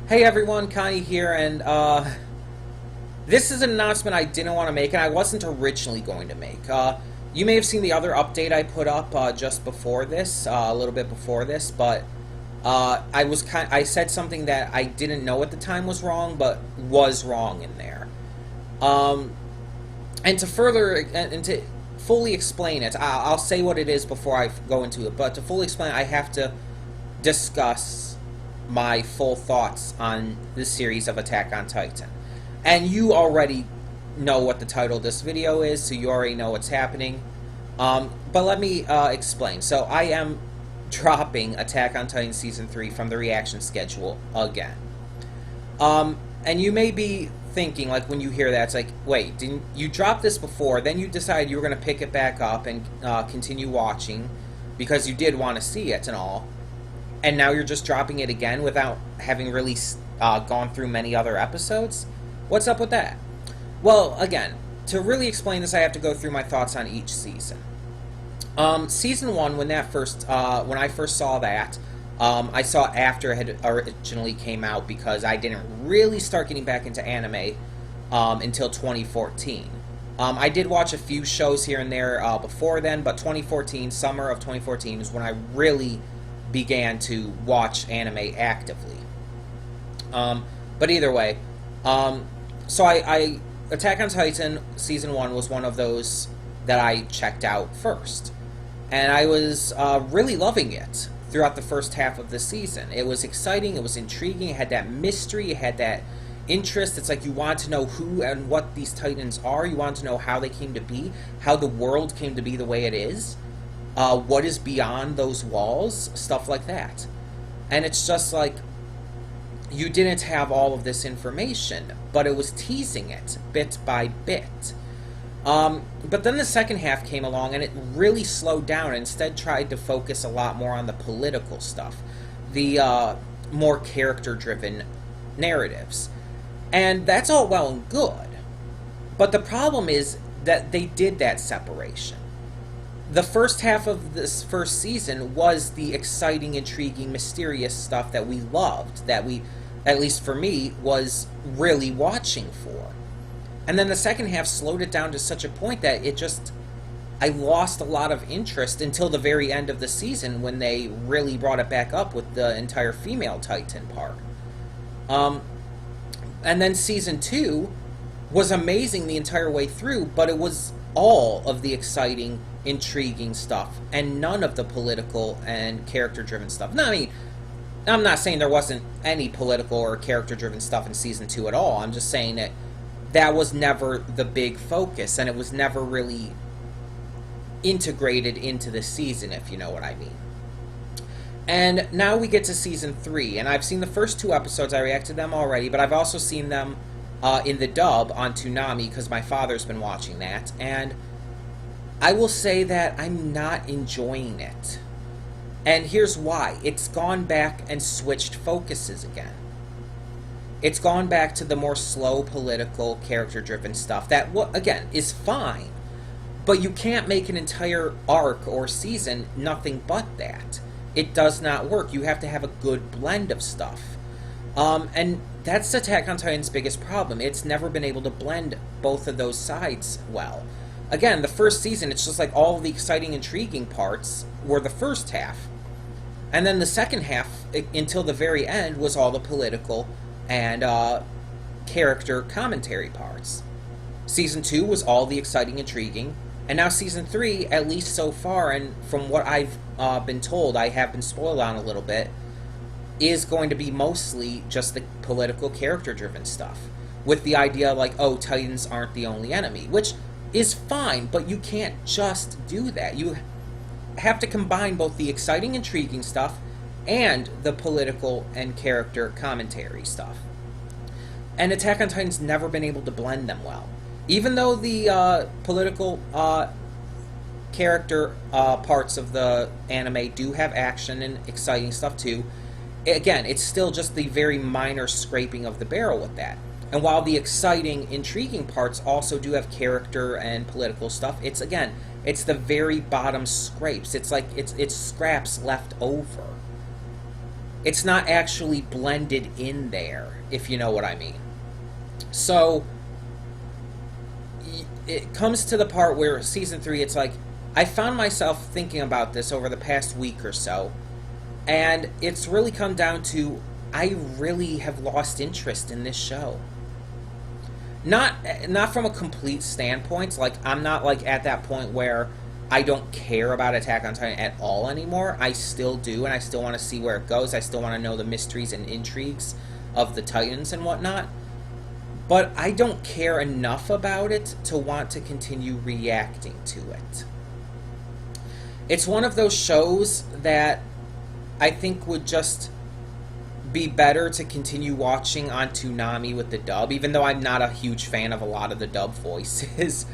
Hey everyone, Connie here, and this is an announcement I didn't want to make, and I wasn't originally going to make. You may have seen the other update I put up just before this, a little bit before this, but I said something that I didn't know at the time was wrong, but was wrong in there. Um, and to fully explain it, I'll say what it is before I go into it. But to fully explain it, I have to discuss my full thoughts on the series of Attack on Titan. And you already know what the title of this video is, so you already know what's happening. But let me explain. So I am dropping Attack on Titan Season 3 from the reaction schedule again. And you may be thinking, like, when you hear that, it's like, wait, didn't you drop this before, then you decided you were going to pick it back up and continue watching because you did want to see it and all, and now you're just dropping it again without having really gone through many other episodes? What's up with that? Well, again, to really explain this, I have to go through my thoughts on each season. Season 1, when I first saw that, I saw it after it had originally came out because I didn't really start getting back into anime until 2014. I did watch a few shows here and there before then, but summer of 2014 is when I really began to watch anime actively. But either way, so I Attack on Titan Season 1 was one of those that I checked out first. And I was really loving it throughout the first half of the season. It was exciting, it was intriguing, it had that mystery, it had that interest. It's like you want to know who and what these Titans are, you want to know how they came to be, how the world came to be the way it is, what is beyond those walls, stuff like that. And it's just like, you didn't have all of this information, but it was teasing it bit by bit. But then the second half came along and it really slowed down and instead tried to focus a lot more on the political stuff, the more character-driven narratives. And that's all well and good. But the problem is that they did that separation. The first half of this first season was the exciting, intriguing, mysterious stuff that we loved, that we, at least for me, was really watching for. And then the second half slowed it down to such a point that I lost a lot of interest until the very end of the season when they really brought it back up with the entire female Titan part. And then Season 2 was amazing the entire way through, but it was all of the exciting, intriguing stuff, and none of the political and character-driven stuff. No, I mean, I'm not saying there wasn't any political or character-driven stuff in Season 2 at all. I'm just saying that was never the big focus, and it was never really integrated into the season, if you know what I mean. And now we get to Season 3, and I've seen the first 2 episodes, I reacted to them already, but I've also seen them in the dub on Toonami, because my father's been watching that, and I will say that I'm not enjoying it. And here's why. It's gone back and switched focuses again. It's gone back to the more slow, political, character-driven stuff that, again, is fine. But you can't make an entire arc or season nothing but that. It does not work. You have to have a good blend of stuff. And that's Attack on Titan's biggest problem. It's never been able to blend both of those sides well. Again, the first season, it's just like all of the exciting, intriguing parts were the first half. And then the second half, until the very end, was all the political and character commentary parts. Season 2 was all the exciting, intriguing, and now Season 3, at least so far, and from what I've been told, I have been spoiled on a little bit, is going to be mostly just the political, character-driven stuff, with the idea like, oh, Titans aren't the only enemy, which is fine, but you can't just do that. You have to combine both the exciting, intriguing stuff and the political and character commentary stuff. And Attack on Titan's never been able to blend them well. Even though the political character parts of the anime do have action and exciting stuff too, again, it's still just the very minor scraping of the barrel with that. And while the exciting, intriguing parts also do have character and political stuff, it's the very bottom scrapes. It's like it's scraps left over. It's not actually blended in there, if you know what I mean. So it comes to the part where season 3, it's like, I found myself thinking about this over the past week or so, and it's really come down to, I really have lost interest in this show. Not from a complete standpoint. Like, I'm not like at that point where I don't care about Attack on Titan at all anymore. I still do, and I still want to see where it goes. I still want to know the mysteries and intrigues of the Titans and whatnot. But I don't care enough about it to want to continue reacting to it. It's one of those shows that I think would just be better to continue watching on Toonami with the dub, even though I'm not a huge fan of a lot of the dub voices.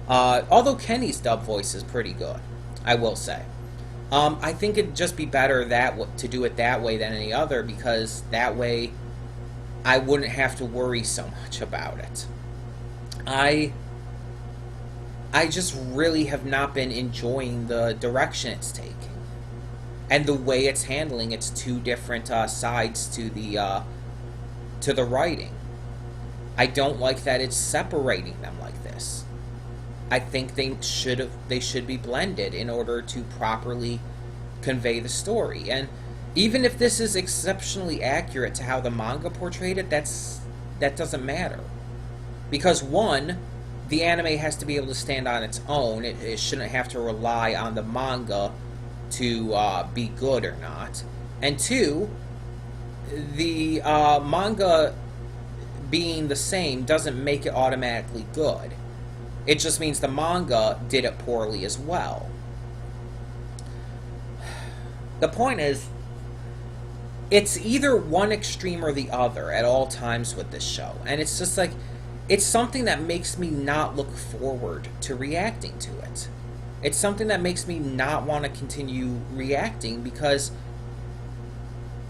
Although Kenny's dub voice is pretty good, I will say. I think it'd just be better to do it that way than any other, because that way I wouldn't have to worry so much about it. I just really have not been enjoying the direction it's taking, and the way it's handling its two different sides to the writing. I don't like that it's separating them like this. I think they should be blended in order to properly convey the story. And even if this is exceptionally accurate to how the manga portrayed it, that doesn't matter. Because one, the anime has to be able to stand on its own. It shouldn't have to rely on the manga to be good or not. And two, the manga being the same doesn't make it automatically good. It just means the manga did it poorly as well. The point is, it's either one extreme or the other at all times with this show. And it's just like, it's something that makes me not look forward to reacting to it. It's something that makes me not want to continue reacting, because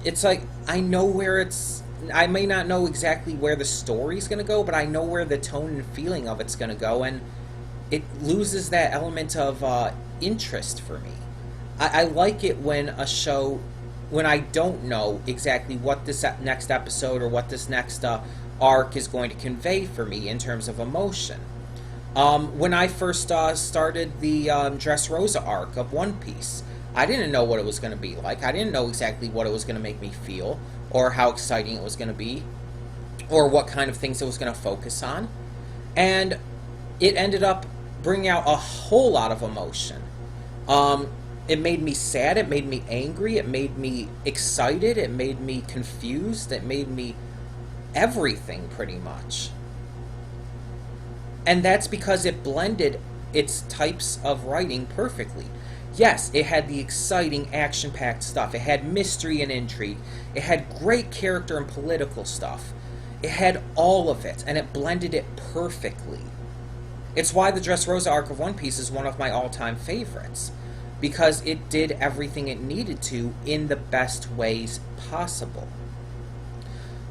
it's like, I know where I may not know exactly where the story's going to go, but I know where the tone and feeling of it's going to go, and it loses that element of interest for me. I like it when a show, when I don't know exactly what this next episode or what this next arc is going to convey for me in terms of emotion. When I first started the Dressrosa arc of One Piece, I didn't know what it was going to be like. I didn't know exactly what it was going to make me feel, or how exciting it was going to be, or what kind of things it was going to focus on. And it ended up bringing out a whole lot of emotion. It made me sad, it made me angry, it made me excited, it made me confused, it made me everything, pretty much. And that's because it blended its types of writing perfectly. Yes, it had the exciting, action-packed stuff. It had mystery and intrigue. It had great character and political stuff. It had all of it, and it blended it perfectly. It's why the Dressrosa arc of One Piece is one of my all-time favorites, because it did everything it needed to in the best ways possible.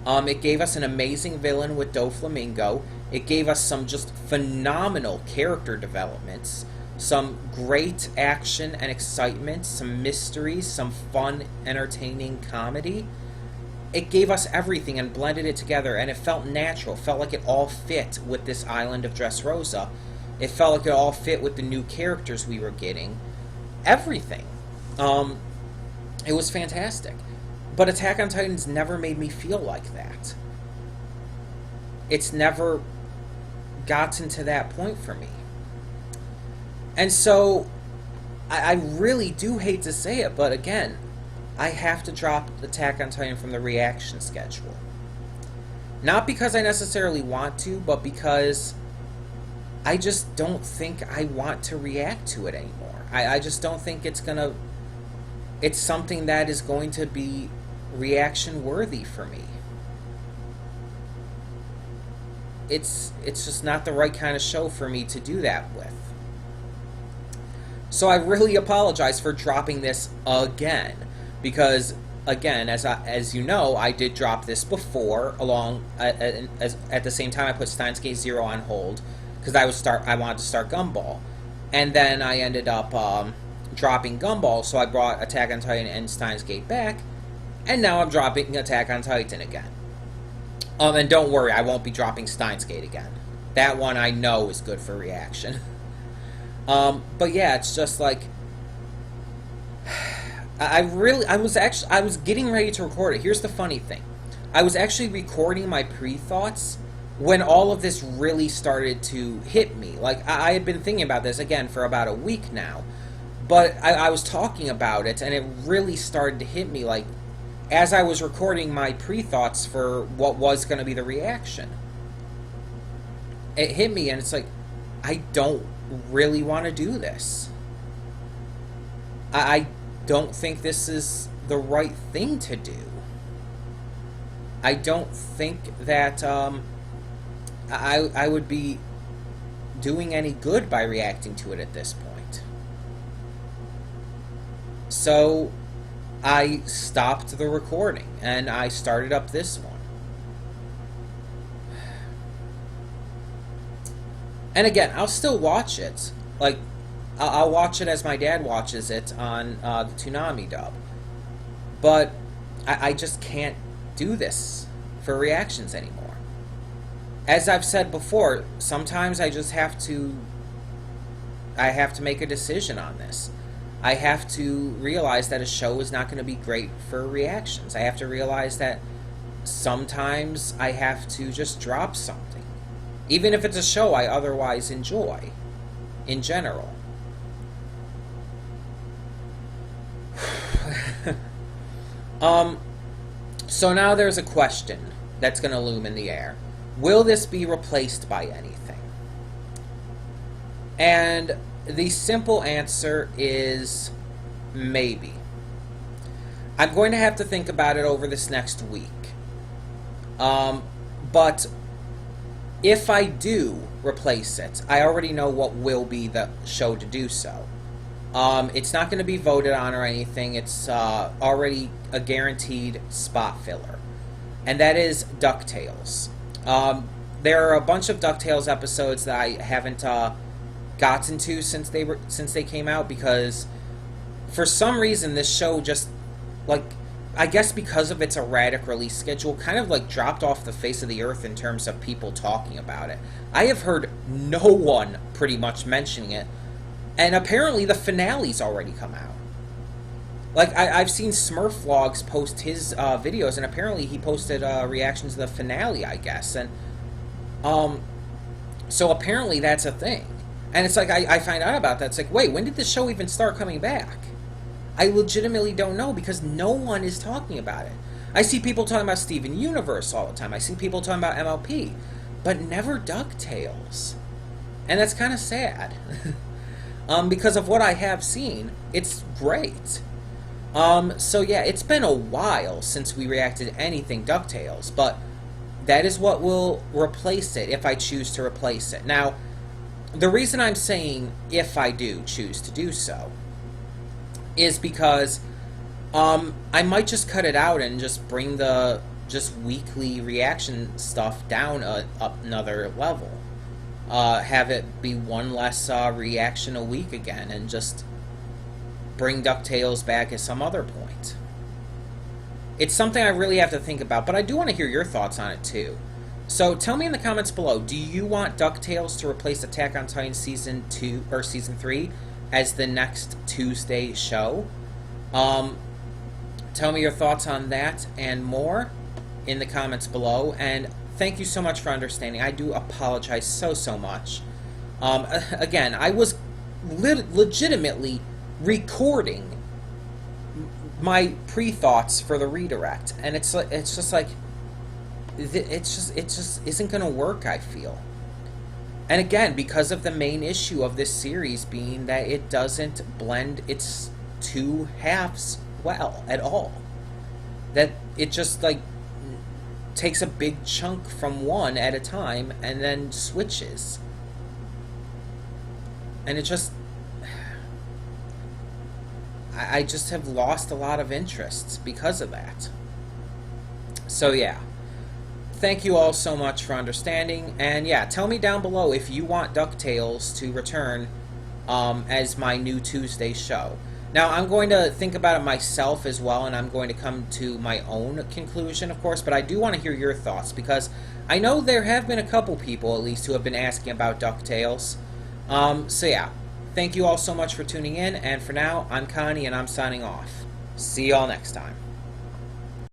It gave us an amazing villain with Doflamingo. It gave us some just phenomenal character developments, some great action and excitement, some mysteries, some fun, entertaining comedy. It gave us everything and blended it together, and it felt natural. It felt like it all fit with this island of Dressrosa. It felt like it all fit with the new characters we were getting. Everything. It was fantastic. But Attack on Titan's never made me feel like that. It's never gotten to that point for me. And so, I really do hate to say it, but again, I have to drop Attack on Titan from the reaction schedule. Not because I necessarily want to, but because I just don't think I want to react to it anymore. I just don't think it's something that is going to be reaction worthy for me. It's just not the right kind of show for me to do that with. So I really apologize for dropping this again, because again, as you know, I did drop this before at the same time I put Steins Gate Zero on hold, because I wanted to start Gumball, and then I ended up dropping Gumball, so I brought Attack on Titan and Steins Gate back, And now I'm dropping Attack on Titan again. And don't worry, I won't be dropping Steins Gate again. That one I know is good for reaction. But yeah, it's just like I was getting ready to record it. Here's the funny thing. I was actually recording my pre-thoughts when all of this really started to hit me. Like, I had been thinking about this, again, for about a week now. But I was talking about it, and it really started to hit me, like, as I was recording my pre-thoughts for what was going to be the reaction. It hit me, and it's like, I don't really want to do this. I don't think this is the right thing to do. I don't think that I would be doing any good by reacting to it at this point. So I stopped the recording and I started up this one. And again, I'll still watch it. Like, I'll watch it as my dad watches it on the Toonami dub. But I just can't do this for reactions anymore. As I've said before, sometimes I just have to make a decision on this. I have to realize that a show is not going to be great for reactions. I have to realize that sometimes I have to just drop something. Even if it's a show I otherwise enjoy, in general. So now there's a question that's going to loom in the air. Will this be replaced by anything? And the simple answer is maybe. I'm going to have to think about it over this next week. But if I do replace it, I already know what will be the show to do so. It's not going to be voted on or anything. It's already a guaranteed spot filler. And that is DuckTales. There are a bunch of DuckTales episodes that I haven't gotten to since they came out, because for some reason this show just, like, I guess because of its erratic release schedule, kind of like dropped off the face of the earth in terms of people talking about it. I have heard no one pretty much mentioning it, and apparently the finale's already come out. Like, I've seen Smurf Vlogs post his videos, and apparently he posted reactions to the finale, I guess. And so apparently that's a thing. And it's like, I find out about that. It's like, wait, when did the show even start coming back? I legitimately don't know, because no one is talking about it. I see people talking about Steven Universe all the time. I see people talking about MLP, but never DuckTales. And that's kind of sad. Because of what I have seen, it's great. So yeah, it's been a while since we reacted to anything DuckTales, but that is what will replace it if I choose to replace it. Now, the reason I'm saying if I do choose to do so is because I might just cut it out and just bring the weekly reaction stuff down up another level. Have it be one less reaction a week again, and just bring DuckTales back at some other point. It's something I really have to think about, but I do want to hear your thoughts on it too. So tell me in the comments below, do you want DuckTales to replace Attack on Titan Season 2 or Season 3 as the next Tuesday show? Tell me your thoughts on that and more in the comments below, and thank you so much for understanding. I do apologize so much. Again, I was legitimately recording my pre-thoughts for the redirect, and it's just like it just isn't gonna work, I feel. And again, because of the main issue of this series being that it doesn't blend its two halves well at all. That it just like takes a big chunk from one at a time and then switches. And it just I just have lost a lot of interests because of that. So yeah, thank you all so much for understanding, and yeah, tell me down below if you want DuckTales to return as my new Tuesday show. Now, I'm going to think about it myself as well, and I'm going to come to my own conclusion, of course, but I do want to hear your thoughts, because I know there have been a couple people, at least, who have been asking about DuckTales. So yeah, thank you all so much for tuning in, and for now, I'm Connie, and I'm signing off. See y'all next time.